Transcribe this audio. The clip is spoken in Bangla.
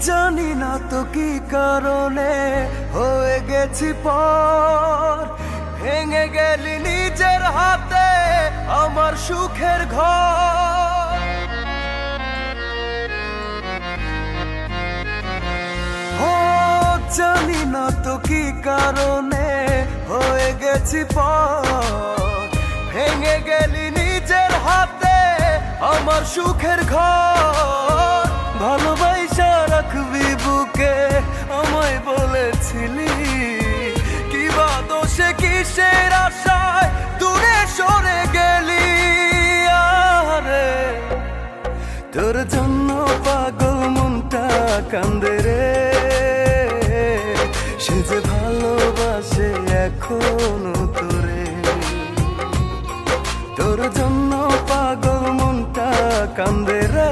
জানি না তো কি কারণে হয়ে গেছি পর, ভেঙে গেলি নিজের হাতে আমার সুখের ঘর। ও জানি না তো কি কারণে হয়ে গেছি পর, ভেঙে গেলি নিজের হাতে আমার সুখের ঘর। ভালোবাসা রাখবি বুকে আমায় বলেছিলি, কিবা দোষে কিসের আশায় দূরে সরে গেলি। আরে তোর জন্য পাগল মনটা কান্দে রে, সে যে ভালোবাসে এখনো তোরে। তোর জন্য পাগল মনটা কান্দে রে।